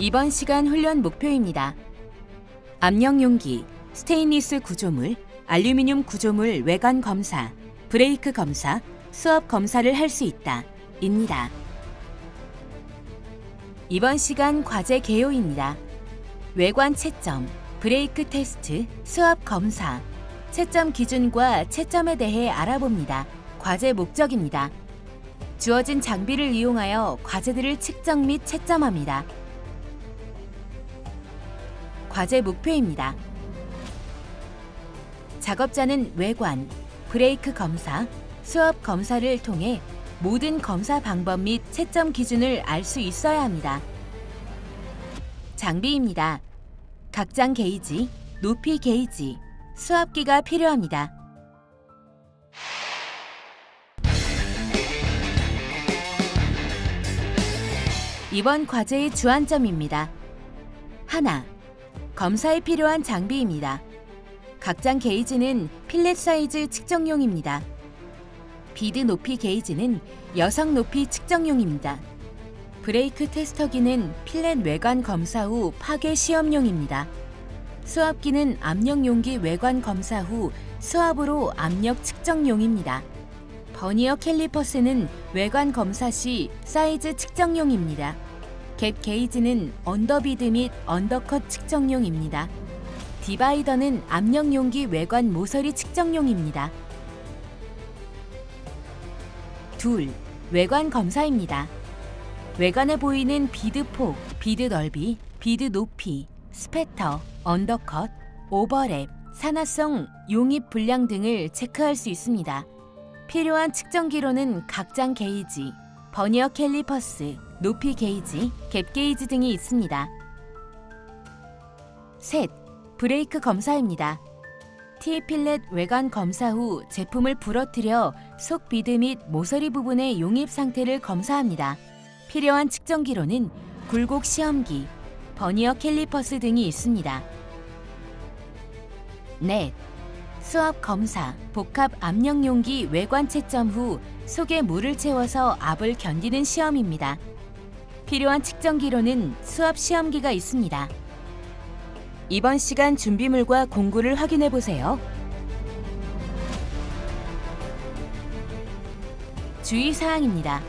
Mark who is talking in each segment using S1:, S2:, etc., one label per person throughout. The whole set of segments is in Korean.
S1: 이번 시간 훈련 목표입니다. 압력 용기, 스테인리스 구조물, 알루미늄 구조물 외관 검사, 브레이크 검사, 수압 검사를 할 수 있다. 입니다. 이번 시간 과제 개요입니다. 외관 채점, 브레이크 테스트, 수압 검사, 채점 기준과 채점에 대해 알아봅니다. 과제 목적입니다. 주어진 장비를 이용하여 과제들을 측정 및 채점합니다. 과제 목표입니다. 작업자는 외관, 브레이크 검사, 수압 검사를 통해 모든 검사 방법 및 채점 기준을 알 수 있어야 합니다. 장비입니다. 각장 게이지, 높이 게이지, 수압기가 필요합니다. 이번 과제의 주안점입니다. 하나, 검사에 필요한 장비입니다. 각장 게이지는 필렛 사이즈 측정용입니다. 비드 높이 게이지는 여성 높이 측정용입니다. 브레이크 테스터기는 필렛 외관 검사 후 파괴 시험용입니다. 수압기는 압력 용기 외관 검사 후 수압으로 압력 측정용입니다. 버니어 캘리퍼스는 외관 검사 시 사이즈 측정용입니다. 갭 게이지는 언더비드 및 언더컷 측정용입니다. 디바이더는 압력 용기 외관 모서리 측정용입니다. 둘, 외관 검사입니다. 외관에 보이는 비드 폭, 비드 넓이, 비드 높이, 스패터, 언더컷, 오버랩, 산화성, 용입 분량 등을 체크할 수 있습니다. 필요한 측정기로는 각장 게이지, 버니어 캘리퍼스, 높이 게이지, 갭 게이지 등이 있습니다. 셋, 브레이크 검사입니다. T필렛 외관 검사 후 제품을 부러뜨려 속 비드 및 모서리 부분의 용입 상태를 검사합니다. 필요한 측정기로는 굴곡 시험기, 버니어 캘리퍼스 등이 있습니다. 넷, 수압 검사, 복합 압력 용기 외관 채점 후 속에 물을 채워서 압을 견디는 시험입니다. 필요한 측정기로는 수압 시험기가 있습니다. 이번 시간 준비물과 공구를 확인해 보세요. 주의사항입니다.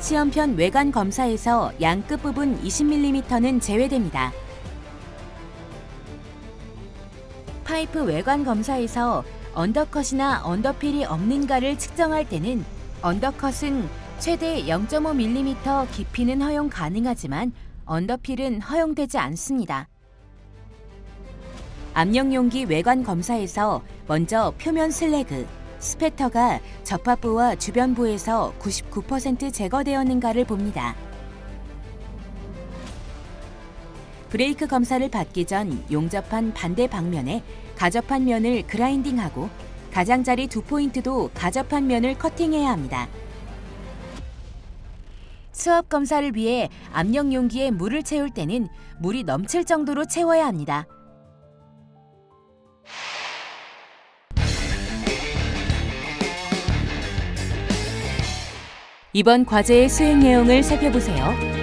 S1: 시험편 외관 검사에서 양 끝부분 20mm는 제외됩니다. 파이프 외관 검사에서 언더컷이나 언더필이 없는가를 측정할 때는 언더컷은 최대 0.5mm 깊이는 허용 가능하지만 언더필은 허용되지 않습니다. 압력 용기 외관 검사에서 먼저 표면 슬래그, 스패터가 접합부와 주변부에서 99% 제거되었는가를 봅니다. 브레이크 검사를 받기 전 용접한 반대 방면에 가접한 면을 그라인딩하고 가장자리 2포인트도 가접한 면을 커팅해야 합니다. 수압 검사를 위해 압력 용기에 물을 채울 때는 물이 넘칠 정도로 채워야 합니다. 이번 과제의 수행 내용을 살펴보세요.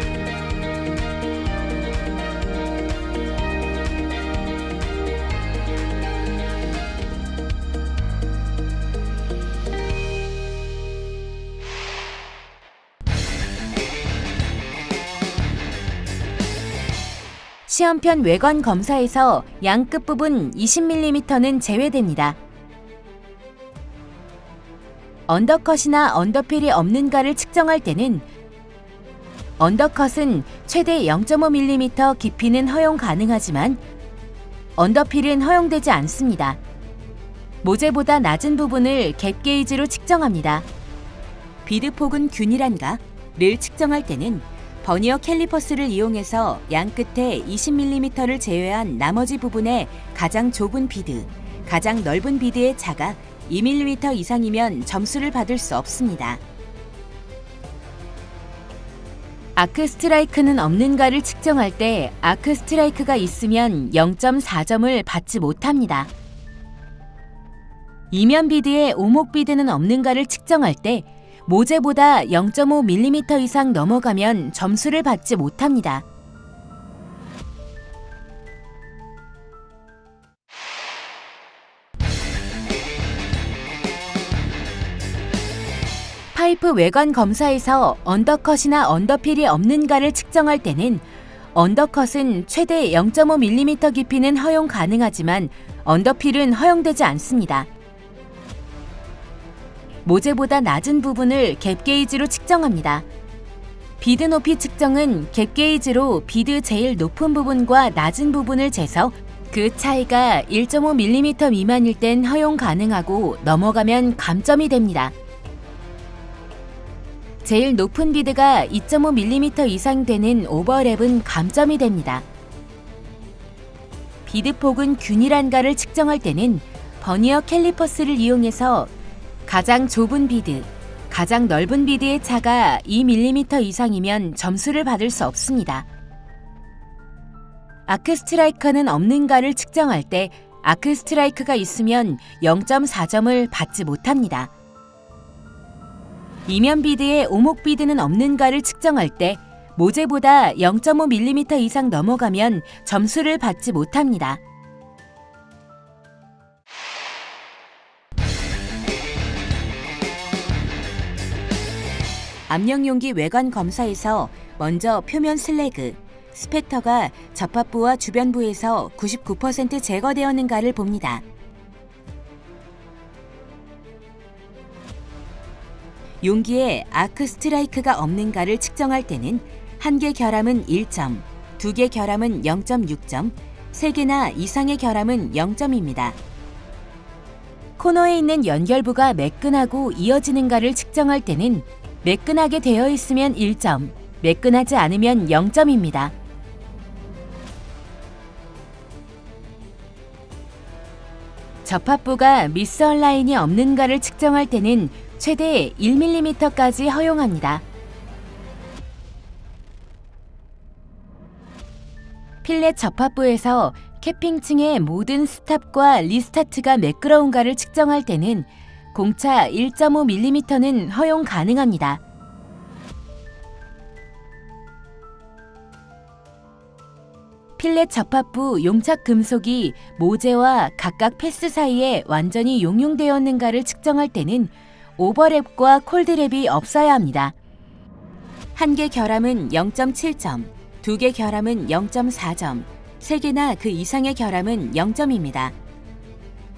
S1: 시험편 외관 검사에서 양 끝부분 20mm는 제외됩니다. 언더컷이나 언더필이 없는가를 측정할 때는 언더컷은 최대 0.5mm 깊이는 허용 가능하지만 언더필은 허용되지 않습니다. 모재보다 낮은 부분을 갭 게이지로 측정합니다. 비드폭은 균일한가를 측정할 때는 버니어 캘리퍼스를 이용해서 양 끝에 20mm를 제외한 나머지 부분에 가장 좁은 비드, 가장 넓은 비드의 차가 2mm 이상이면 점수를 받을 수 없습니다. 아크 스트라이크는 없는가를 측정할 때 아크 스트라이크가 있으면 0.4점을 받지 못합니다. 이면 비드에 오목 비드는 없는가를 측정할 때 모재보다 0.5mm 이상 넘어가면 점수를 받지 못합니다. 파이프 외관 검사에서 언더컷이나 언더필이 없는가를 측정할 때는 언더컷은 최대 0.5mm 깊이는 허용 가능하지만 언더필은 허용되지 않습니다. 모재보다 낮은 부분을 갭 게이지로 측정합니다. 비드 높이 측정은 갭 게이지로 비드 제일 높은 부분과 낮은 부분을 재서 그 차이가 1.5mm 미만일 땐 허용 가능하고 넘어가면 감점이 됩니다. 제일 높은 비드가 2.5mm 이상 되는 오버랩은 감점이 됩니다. 비드폭은 균일한가를 측정할 때는 버니어 캘리퍼스를 이용해서 가장 좁은 비드, 가장 넓은 비드의 차가 2mm 이상이면 점수를 받을 수 없습니다. 아크 스트라이커는 없는가를 측정할 때 아크 스트라이크가 있으면 0.4점을 받지 못합니다. 이면 비드에 오목 비드는 없는가를 측정할 때 모재보다 0.5mm 이상 넘어가면 점수를 받지 못합니다. 압력용기 외관 검사에서 먼저 표면 슬래그, 스패터가 접합부와 주변부에서 99% 제거되었는가를 봅니다. 용기에 아크 스트라이크가 없는가를 측정할 때는 한 개 결함은 1점, 두 개 결함은 0.6점, 세 개나 이상의 결함은 0점입니다. 코너에 있는 연결부가 매끈하고 이어지는가를 측정할 때는 매끈하게 되어 있으면 1점, 매끈하지 않으면 0점입니다. 접합부가 미스얼라인이 없는가를 측정할 때는 최대 1mm까지 허용합니다. 필렛 접합부에서 캐핑층의 모든 스탑과 리스타트가 매끄러운가를 측정할 때는 공차 1.5mm는 허용 가능합니다. 필렛 접합부 용착 금속이 모재와 각각 패스 사이에 완전히 용융되었는가를 측정할 때는 오버랩과 콜드랩이 없어야 합니다. 한 개 결함은 0.7점, 두 개 결함은 0.4점, 세 개나 그 이상의 결함은 0점입니다.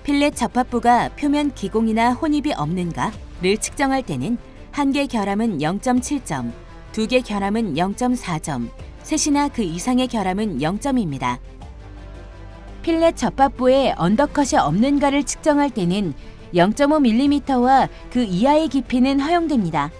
S1: 필렛 접합부가 표면 기공이나 혼입이 없는가를 측정할 때는 한 개 결함은 0.7점, 두 개 결함은 0.4점, 셋이나 그 이상의 결함은 0점입니다. 필렛 접합부에 언더컷이 없는가를 측정할 때는 0.5mm와 그 이하의 깊이는 허용됩니다.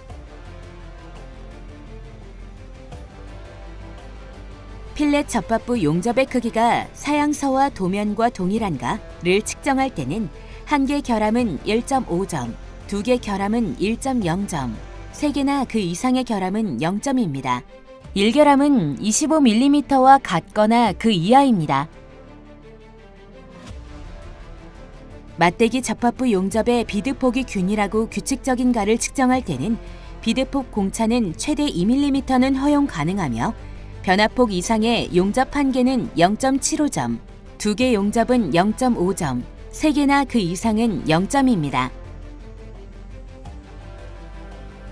S1: 필렛 접합부 용접의 크기가 사양서와 도면과 동일한가를 측정할 때는 한 개 결함은 1.5점, 두 개 결함은 1.0점, 세 개나 그 이상의 결함은 0점입니다. 1결함은 25mm와 같거나 그 이하입니다. 맞대기 접합부 용접의 비드폭이 균일하고 규칙적인가를 측정할 때는 비드폭 공차는 최대 2mm는 허용 가능하며 변화폭 이상의 용접 한 개는 0.75점, 두 개 용접은 0.5점, 세 개나 그 이상은 0점입니다.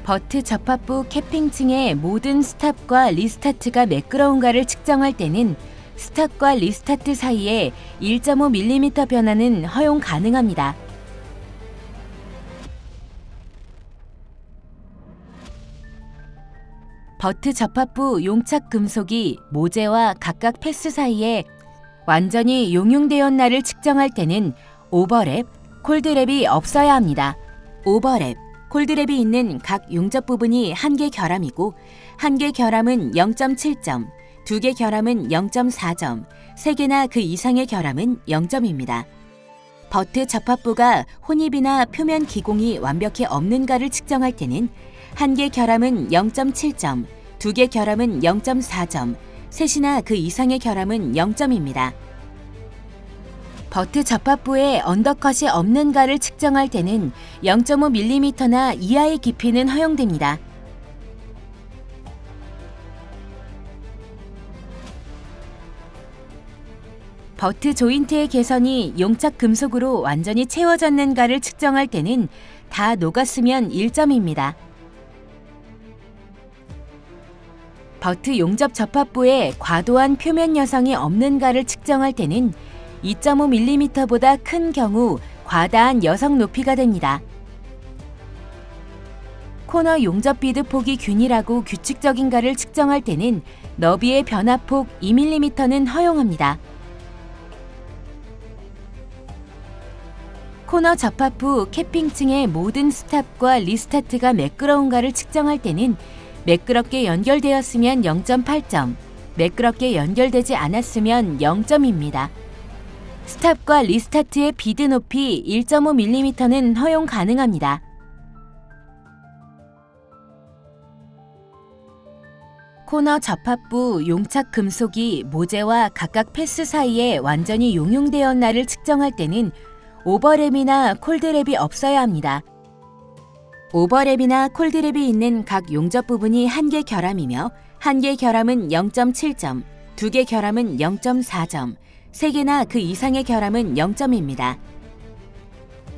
S1: 버트 접합부 캐핑층의 모든 스탑과 리스타트가 매끄러운가를 측정할 때는 스탑과 리스타트 사이에 1.5mm 변화는 허용 가능합니다. 버트 접합부 용착 금속이 모재와 각각 패스 사이에 완전히 용융되었나를 측정할 때는 오버랩, 콜드랩이 없어야 합니다. 오버랩, 콜드랩이 있는 각 용접 부분이 한 개 결함이고 한 개 결함은 0.7점, 두 개 결함은 0.4점, 세 개나 그 이상의 결함은 0점입니다. 버트 접합부가 혼입이나 표면 기공이 완벽히 없는가를 측정할 때는 한 개 결함은 0.7점, 두 개 결함은 0.4점, 셋이나 그 이상의 결함은 0점입니다. 버트 접합부에 언더컷이 없는가를 측정할 때는 0.5mm나 이하의 깊이는 허용됩니다. 버트 조인트의 개선이 용착 금속으로 완전히 채워졌는가를 측정할 때는 다 녹았으면 1점입니다. 버트 용접 접합부에 과도한 표면 여성이 없는가를 측정할 때는 2.5mm보다 큰 경우 과다한 여성 높이가 됩니다. 코너 용접 비드 폭이 균일하고 규칙적인가를 측정할 때는 너비의 변화폭 2mm는 허용합니다. 코너 접합부 캐핑층의 모든 스탑과 리스타트가 매끄러운가를 측정할 때는 매끄럽게 연결되었으면 0.8점, 매끄럽게 연결되지 않았으면 0점입니다. 스탑과 리스타트의 비드 높이 1.5mm는 허용 가능합니다. 코너 접합부 용착 금속이 모재와 각각 패스 사이에 완전히 용융되었나를 측정할 때는 오버랩이나 콜드랩이 없어야 합니다. 오버랩이나 콜드랩이 있는 각 용접 부분이 한 개 결함이며 한 개 결함은 0.7점, 두 개 결함은 0.4점, 세 개나 그 이상의 결함은 0점입니다.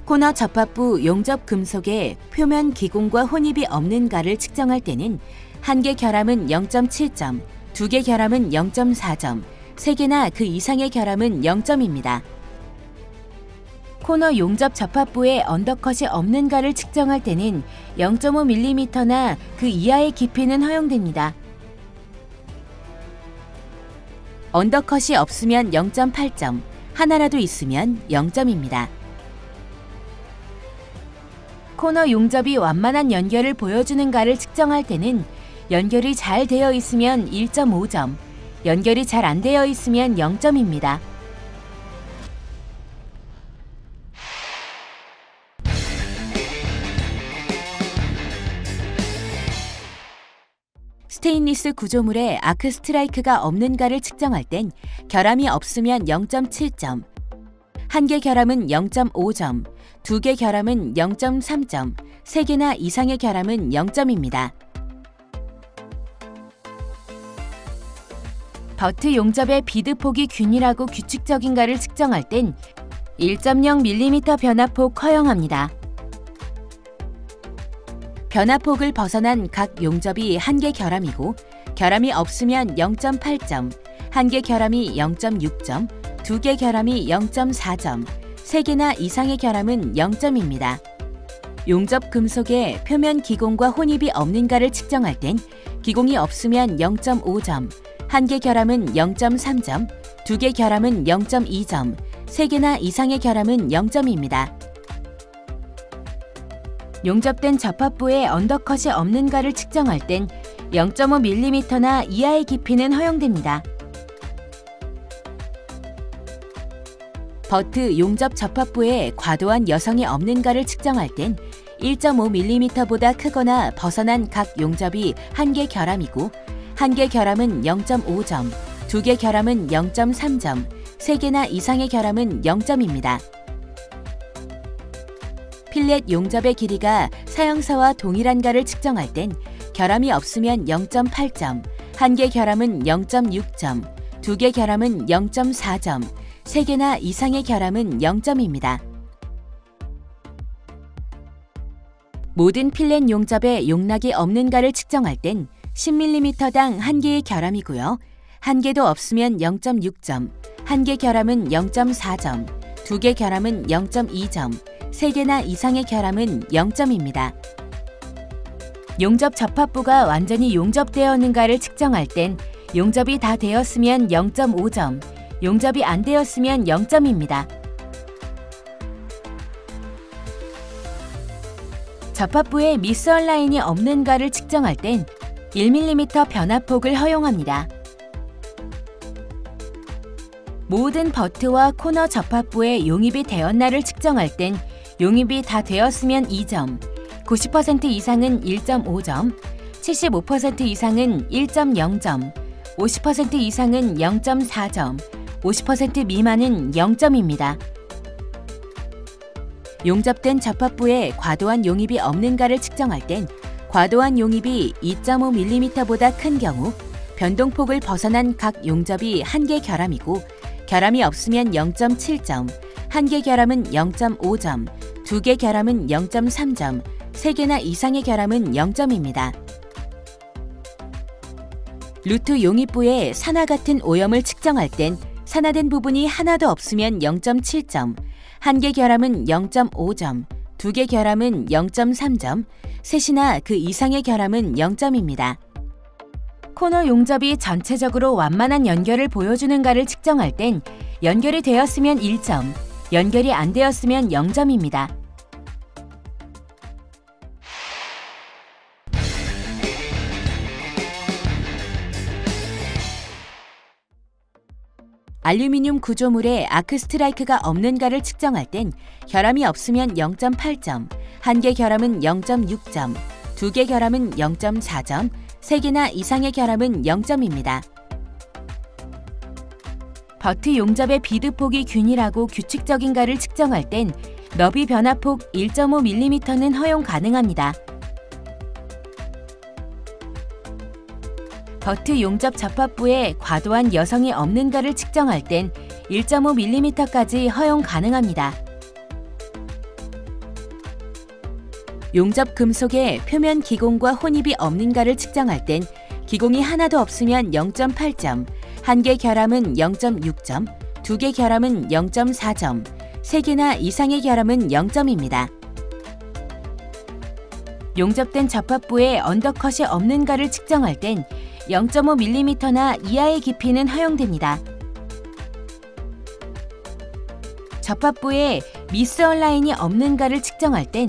S1: 코너 접합부 용접 금속의 표면 기공과 혼입이 없는가를 측정할 때는 한 개 결함은 0.7점, 두 개 결함은 0.4점, 세 개나 그 이상의 결함은 0점입니다. 코너 용접 접합부에 언더컷이 없는가를 측정할 때는 0.5mm나 그 이하의 깊이는 허용됩니다. 언더컷이 없으면 0.8점, 하나라도 있으면 0점입니다. 코너 용접이 완만한 연결을 보여주는가를 측정할 때는 연결이 잘 되어 있으면 1.5점, 연결이 잘 안 되어 있으면 0점입니다. 스테인리스 구조물에 아크 스트라이크가 없는가를 측정할 땐 결함이 없으면 0.7점, 한 개 결함은 0.5점, 두 개 결함은 0.3점, 세 개나 이상의 결함은 0점입니다. 버트 용접의 비드 폭이 균일하고 규칙적인가를 측정할 땐 1.0mm 변화폭 허용합니다. 변화폭을 벗어난 각 용접이 한 개 결함이고 결함이 없으면 0.8점, 한 개 결함이 0.6점, 두 개 결함이 0.4점, 세 개나 이상의 결함은 0점입니다. 용접 금속의 표면 기공과 혼입이 없는가를 측정할 땐 기공이 없으면 0.5점, 한 개 결함은 0.3점, 두 개 결함은 0.2점, 세 개나 이상의 결함은 0점입니다. 용접된 접합부에 언더컷이 없는가를 측정할 땐 0.5mm나 이하의 깊이는 허용됩니다. 버트 용접 접합부에 과도한 여성이 없는가를 측정할 땐 1.5mm보다 크거나 벗어난 각 용접이 한 개 결함이고 한 개 결함은 0.5점, 두 개 결함은 0.3점, 세 개나 이상의 결함은 0점입니다. 필렛 용접의 길이가 사형사와 동일한가를 측정할 땐 결함이 없으면 0.8점, 한 개 결함은 0.6점, 두 개 결함은 0.4점, 세 개나 이상의 결함은 0점입니다. 모든 필렛 용접에 용락이 없는가를 측정할 땐 10mm당 한 개의 결함이고요. 한 개도 없으면 0.6점, 한 개 결함은 0.4점, 두 개 결함은 0.2점, 세 개나 이상의 결함은 0점입니다. 용접 접합부가 완전히 용접되었는가를 측정할 땐 용접이 다 되었으면 0.5점, 용접이 안 되었으면 0점입니다. 접합부에 미스얼 라인이 없는가를 측정할 땐 1mm 변화폭을 허용합니다. 모든 버트와 코너 접합부에 용입이 되었나를 측정할 땐 용입이 다 되었으면 2점, 90% 이상은 1.5점, 75% 이상은 1.0점, 50% 이상은 0.4점, 50% 미만은 0점입니다. 용접된 접합부에 과도한 용입이 없는가를 측정할 땐 과도한 용입이 2.5mm보다 큰 경우 변동폭을 벗어난 각 용접이 1개 결함이고 결함이 없으면 0.7점, 1개 결함은 0.5점, 2개 결함은 0.3점, 3개나 이상의 결함은 0점입니다. 루트 용입부에 산화 같은 오염을 측정할 땐 산화된 부분이 하나도 없으면 0.7점, 1개 결함은 0.5점, 2개 결함은 0.3점, 셋이나 그 이상의 결함은 0점입니다. 코너 용접이 전체적으로 완만한 연결을 보여주는가를 측정할 땐 연결이 되었으면 1점, 연결이 안 되었으면 0점입니다. 알루미늄 구조물에 아크 스트라이크가 없는가를 측정할 땐 결함이 없으면 0.8점, 1개 결함은 0.6점, 2개 결함은 0.4점, 3개나 이상의 결함은 0점입니다. 버트 용접의 비드폭이 균일하고 규칙적인가를 측정할 땐 너비 변화폭 1.5mm는 허용 가능합니다. 버트 용접 접합부에 과도한 여성이 없는가를 측정할 땐 1.5mm까지 허용 가능합니다. 용접 금속에 표면 기공과 혼입이 없는가를 측정할 땐 기공이 하나도 없으면 0.8점, 1개 결함은 0.6점, 2개 결함은 0.4점, 3개나 이상의 결함은 0점입니다. 용접된 접합부에 언더컷이 없는가를 측정할 땐 0.5mm나 이하의 깊이는 허용됩니다. 접합부에 미스 얼라인이 없는가를 측정할 땐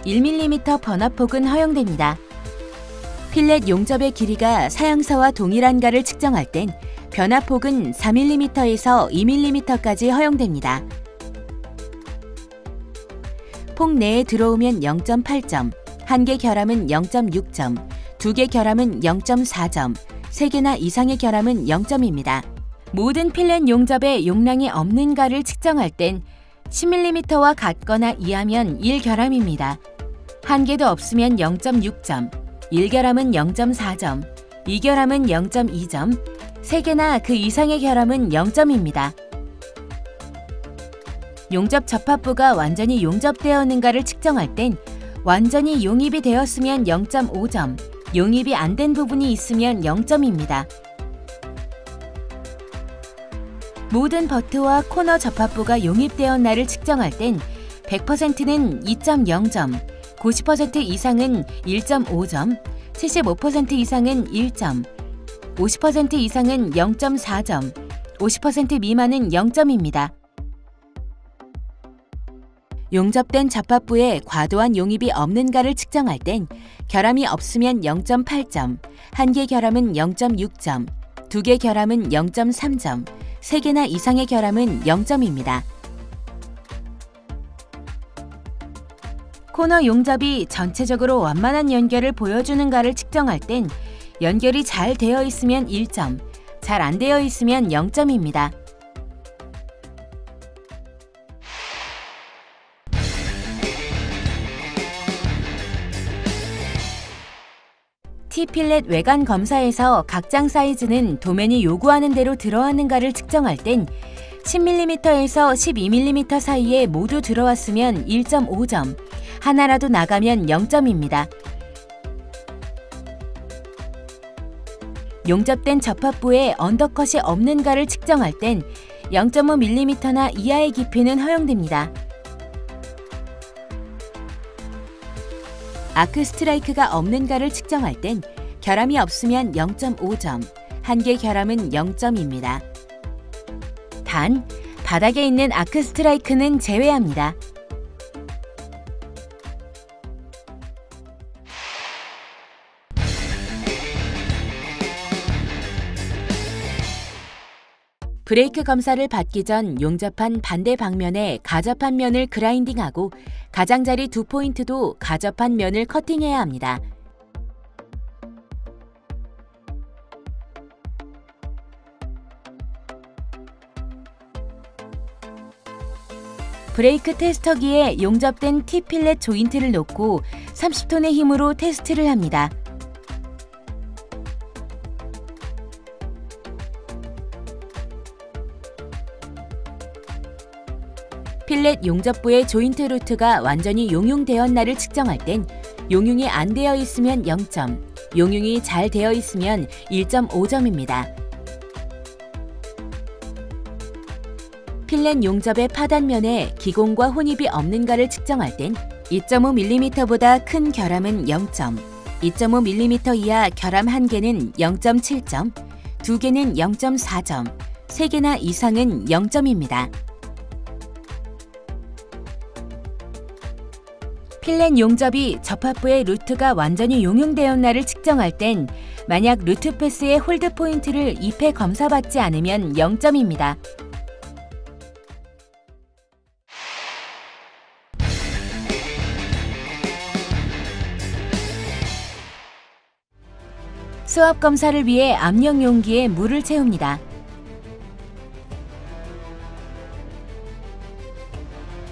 S1: 1mm 번화폭은 허용됩니다. 필렛 용접의 길이가 사양서와 동일한가를 측정할 땐 변화폭은 4mm에서 2mm까지 허용됩니다. 폭 내에 들어오면 0.8점, 1개 결함은 0.6점, 2개 결함은 0.4점, 3개나 이상의 결함은 0점입니다. 모든 필렛 용접에 용량이 없는가를 측정할 땐 10mm와 같거나 이하면 1결함입니다. 1개도 없으면 0.6점, 1결함은 0.4점, 2결함은 0.2점, 3개나 그 이상의 결함은 0점입니다. 용접 접합부가 완전히 용접되었는가를 측정할 땐 완전히 용입이 되었으면 0.5점, 용입이 안 된 부분이 있으면 0점입니다. 모든 버트와 코너 접합부가 용입되었나를 측정할 땐 100%는 2.0점, 90% 이상은 1.5점, 75% 이상은 1점, 50% 이상은 0.4점, 50% 미만은 0점입니다. 용접된 접합부에 과도한 용입이 없는가를 측정할 땐 결함이 없으면 0.8점, 1개 결함은 0.6점, 2개 결함은 0.3점, 3개나 이상의 결함은 0점입니다. 코너 용접이 전체적으로 완만한 연결을 보여주는가를 측정할 땐 연결이 잘 되어 있으면 1점, 잘 안 되어 있으면 0점입니다. T필렛 외관 검사에서 각장 사이즈는 도면이 요구하는 대로 들어왔는가를 측정할 땐 10mm에서 12mm 사이에 모두 들어왔으면 1.5점, 하나라도 나가면 0점입니다. 용접된 접합부에 언더컷이 없는가를 측정할 땐 0.5mm나 이하의 깊이는 허용됩니다. 아크 스트라이크가 없는가를 측정할 땐 결함이 없으면 0.5점, 1개 결함은 0점입니다. 단, 바닥에 있는 아크 스트라이크는 제외합니다. 브레이크 검사를 받기 전 용접한 반대 방면에 가접한 면을 그라인딩하고 가장자리 2포인트도 가접한 면을 커팅해야 합니다. 브레이크 테스터기에 용접된 T필렛 조인트를 놓고 30톤의 힘으로 테스트를 합니다. 필렛 용접부의 조인트 루트가 완전히 용융되었나를 측정할 땐 용융이 안 되어 있으면 0점, 용융이 잘 되어 있으면 1.5점입니다. 필렛 용접의 파단면에 기공과 혼입이 없는가를 측정할 땐 2.5mm보다 큰 결함은 0점, 2.5mm 이하 결함 1개는 0.7점, 2개는 0.4점, 3개나 이상은 0점입니다. 필렛 용접이 접합부의 루트가 완전히 용융되었나를 측정할 땐 만약 루트 패스의 홀드 포인트를 2회 검사받지 않으면 0점입니다. 수압 검사를 위해 압력 용기에 물을 채웁니다.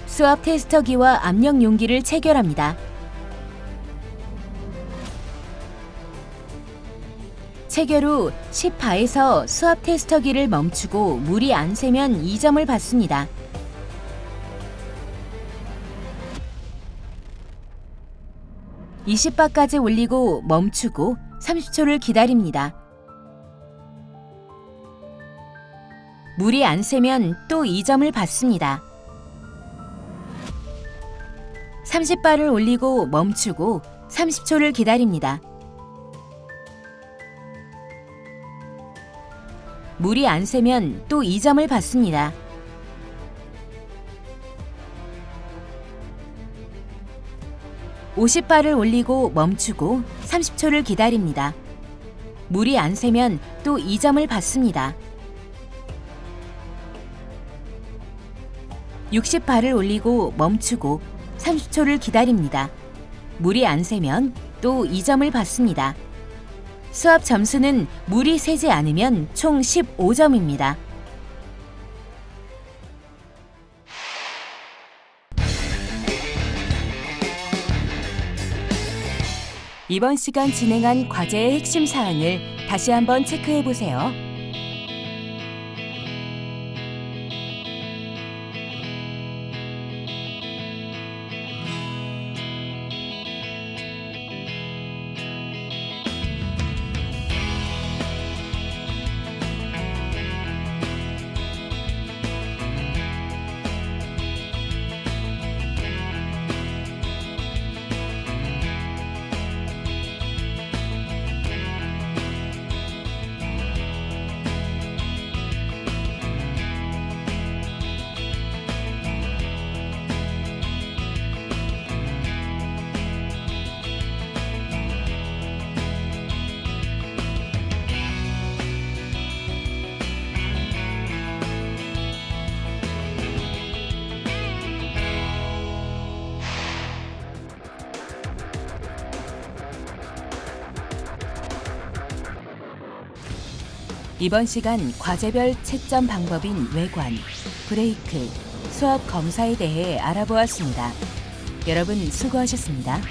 S1: 수압 테스터기와 압력 용기를 체결합니다. 체결 후 10바에서 수압 테스터기를 멈추고 물이 안 새면 2점을 받습니다. (20바까지) 올리고 멈추고 30초를 기다립니다. 물이 안 새면 또 2점을 받습니다. 30바를 올리고 멈추고 30초를 기다립니다. 물이 안 새면 또 2점을 받습니다. (50바를) 올리고 멈추고 30초를 기다립니다. 물이 안 새면 또 2점을 받습니다. 60바를 올리고 멈추고 30초를 기다립니다. 물이 안 새면 또 2점을 받습니다. 수압 점수는 물이 새지 않으면 총 15점입니다. 이번 시간 진행한 과제의 핵심 사항을 다시 한번 체크해 보세요. 이번 시간 과제별 채점 방법인 외관, 브레이크, 수압 검사에 대해 알아보았습니다. 여러분 수고하셨습니다.